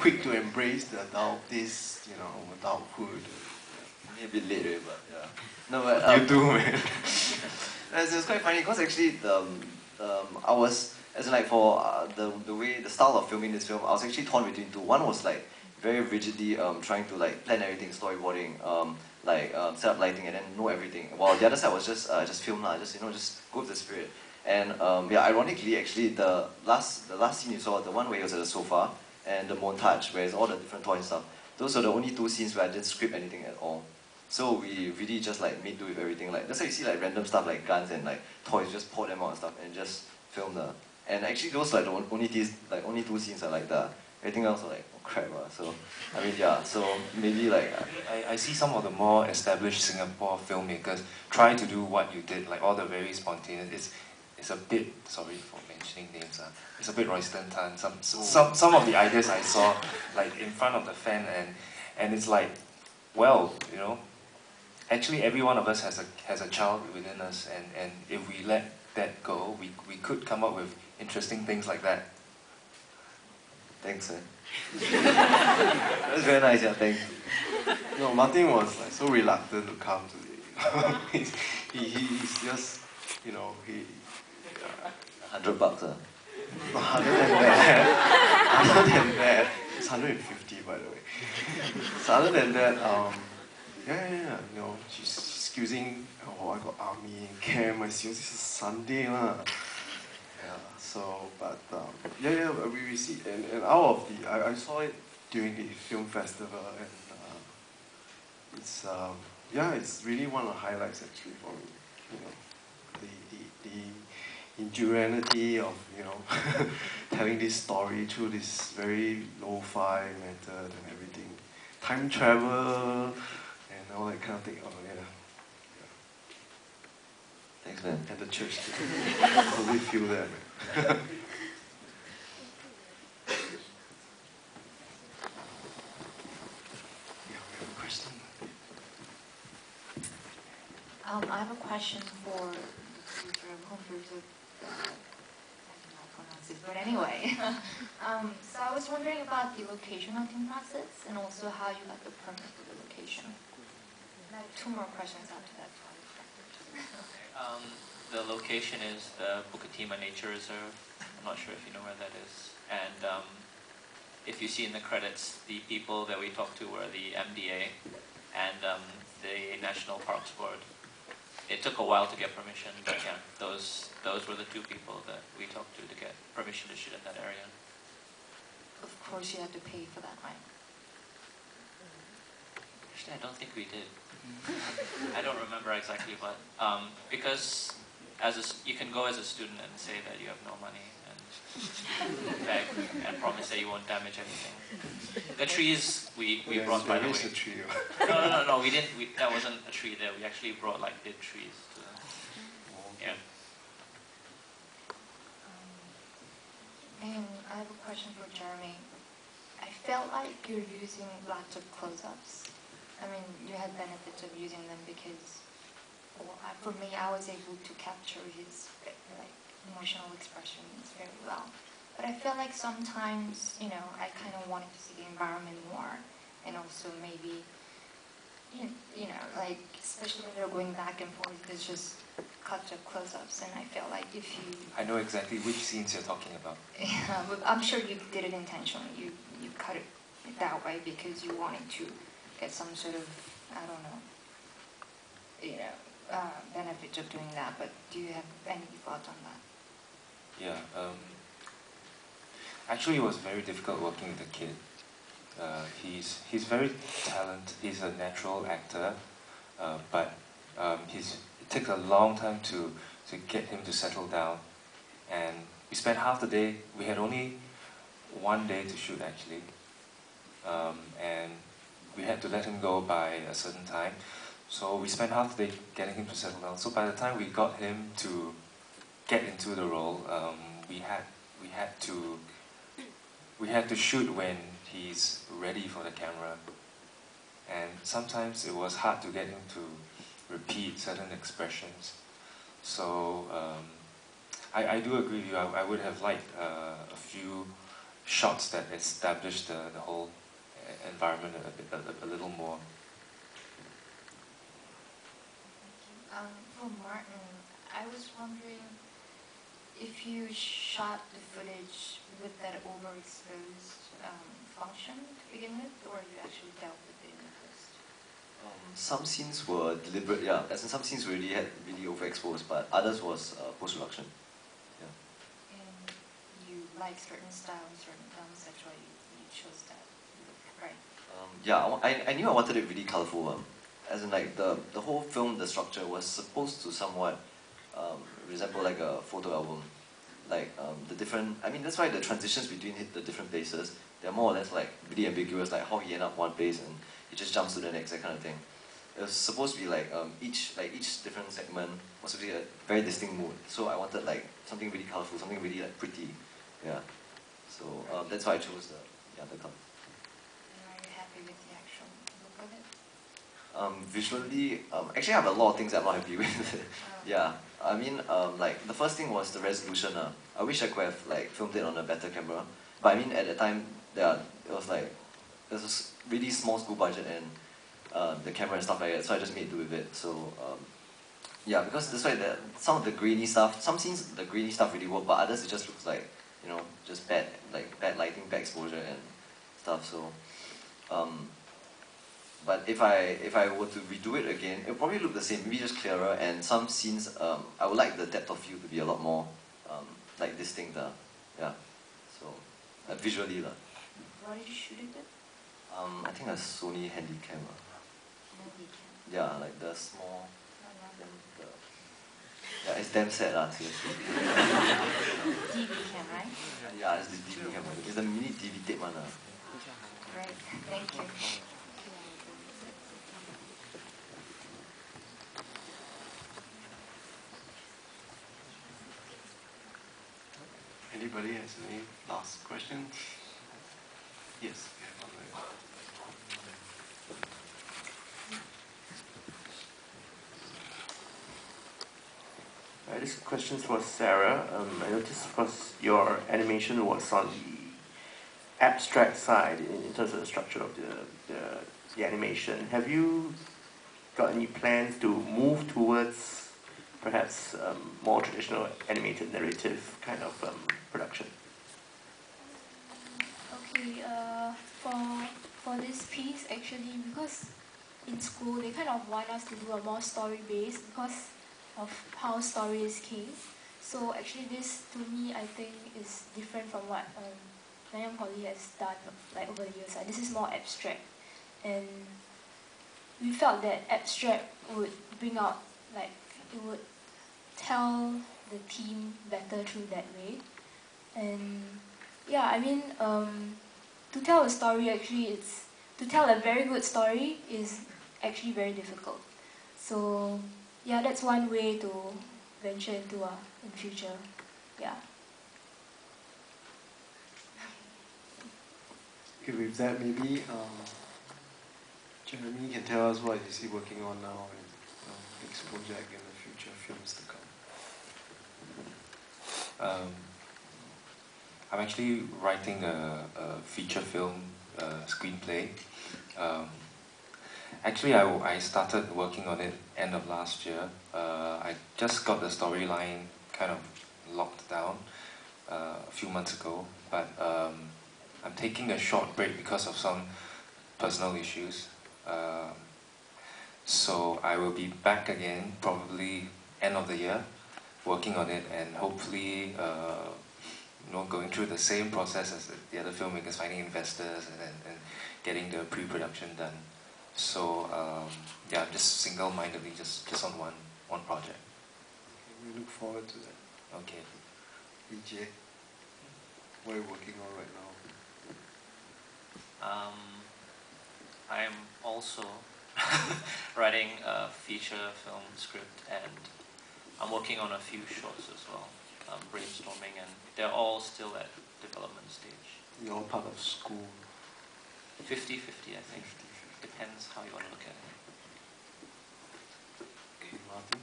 quick to embrace the adultness, adulthood. Maybe a bit late, right? But yeah. No, but You do, man. it was quite funny because actually I was as in like for the way the style of filming this film, I was actually torn between two. One was like very rigidly trying to like plan everything, storyboarding, set up lighting, and then know everything. While the other side was just film lah, just go with the spirit. And yeah, ironically, actually the last scene you saw, the one where he was at the sofa, and the montage where it's all the different toys and stuff. Those are the only two scenes where I didn't script anything at all. So we really just like made do with everything. Like that's why you see like random stuff like guns and like toys, just pour them out and stuff and just film the. And actually those like the only two scenes are like that. Everything else are like oh crap. So I mean yeah. So maybe like I see some of the more established Singapore filmmakers try to do what you did, like all the very spontaneous. It's a bit, sorry for mentioning names. It's a bit Royston Tan. Some of the ideas I saw like in front of the fan and it's like, well, actually every one of us has a child within us, and if we let that go, we could come up with interesting things like that. Thanks, man. That's very nice, yeah, thanks. No, Martin was like so reluctant to come today. he's just, he. $100, huh? No, other than that, it's 150 by the way. So other than that, yeah, she's excusing, I got army and camp, this is Sunday lah. Yeah, so, but, we see, and out of the, I saw it during the film festival, and it's really one of the highlights actually for me, the ingenuity of, telling this story through this very lo-fi method and everything. Time travel and all that kind of thing. Oh, yeah. Thanks, man. And the church too. I totally feel that, man. I have a question for the future of but anyway, so I was wondering about the location hunting process and also how you got the permit for the location. And I have two more questions after that. The location is the Bukatima Nature Reserve. I'm not sure if you know where that is. And if you see in the credits, the people that we talked to were the MDA and the National Parks Board. It took a while to get permission, but yeah, those were the two people that we talked to get permission to shoot in that area. Of course, you had to pay for that, right? Actually, I don't think we did. I don't remember exactly, but because you can go as a student and say that you have no money and beg and promise that you won't damage anything. The trees we brought, by the way. There is a tree. No, we didn't. That wasn't a tree there. We actually brought like dead trees. Yeah. And I have a question for Jeremy. I felt like you're using lots of close-ups. I mean, you had benefits of using them because, for me, I was able to capture his emotional expressions very well. But I feel like sometimes, I kind of wanted to see the environment more, and also maybe, especially when they're going back and forth, it's just cuts of close-ups, and I feel like if you... I know exactly which scenes you're talking about. Yeah, but I'm sure you did it intentionally. You cut it that way because you wanted to get some sort of, I don't know, benefits of doing that, but do you have any thoughts on that? Yeah, actually it was very difficult working with the kid. He's very talented, he's a natural actor, but it takes a long time to get him to settle down. And we spent half the day, we had only one day to shoot actually, and we had to let him go by a certain time. So we spent half the day getting him to settle down. So by the time we got him to get into the role, we had to shoot when he's ready for the camera. And sometimes it was hard to get him to repeat certain expressions. So I do agree with you. I would have liked a few shots that establish the whole environment a little more. For Martin, I was wondering if you shot the footage with that overexposed function to begin with, or you actually dealt with it in the post? Some scenes were deliberate, yeah. As in some scenes really had really overexposed, but others was post-production. Yeah. And you like certain styles, certain films, that's why you chose that look, right? Yeah, I knew I wanted it really colorful. As in like the whole film, the structure was supposed to somewhat resemble like a photo album. Like the different, I mean that's why the transitions between the different places, they're more or less like really ambiguous, like how he ended up one place and he just jumps to the next, that kind of thing. It was supposed to be like each different segment was supposed to be a very distinct mood. So I wanted like something really colorful, something really like pretty, yeah. So that's why I chose the color. And are you happy with the actual look of it? Visually, actually I have a lot of things I'm not happy with. Yeah, I mean, like the first thing was the resolution. I wish I could have like filmed it on a better camera, but I mean at the time, it was a really small school budget and the camera and stuff like that, so I just made do with it. So yeah, because that's why some of the grainy stuff, some scenes the grainy stuff really work, but others it just looks like just bad lighting, bad exposure and stuff. So. But if I were to redo it again, it would probably look the same, maybe just clearer, and some scenes, I would like the depth of field to be a lot more, like distinct, yeah, so, visually. What did you shoot it with? I think a Sony Handycam. Handycam. Yeah, like the small, yeah, it's damn sad, seriously. DV cam, right? Yeah, it's the DV camera, it's the mini DV tape one. Great, thank you. Anybody has any last questions? Yes, we have one there. This question is for Syarah. I noticed because your animation was on the abstract side in terms of the structure of the animation. Have you got any plans to move towards perhaps more traditional animated narrative kind of production? Okay, for this piece actually, because in school they kind of want us to do a more story-based because of how stories came. So actually this to me I think is different from what Nanyang Poly has done like over the years. This is more abstract, and we felt that abstract would bring out like it would tell the theme better through that way. And yeah, I mean, to tell a story to tell a very good story is actually very difficult. So yeah, that's one way to venture into in future. Yeah. Okay, with that maybe Jeremy can tell us what is he working on now and next project in the future films to come. I'm actually writing a feature film screenplay. Actually, I started working on it end of last year. I just got the storyline kind of locked down a few months ago, but I'm taking a short break because of some personal issues. So I will be back again probably end of the year, working on it, and hopefully going through the same process as the other filmmakers, finding investors and getting the pre-production done. So yeah, just single-mindedly, just on one project. Okay, we look forward to that. Okay. EJ, what are you working on right now? I am also writing a feature film script, and I'm working on a few shorts as well. Brainstorming, and they're all still at development stage. You're all part of school. 50-50, I think. Depends how you want to look at it. Okay, Martin.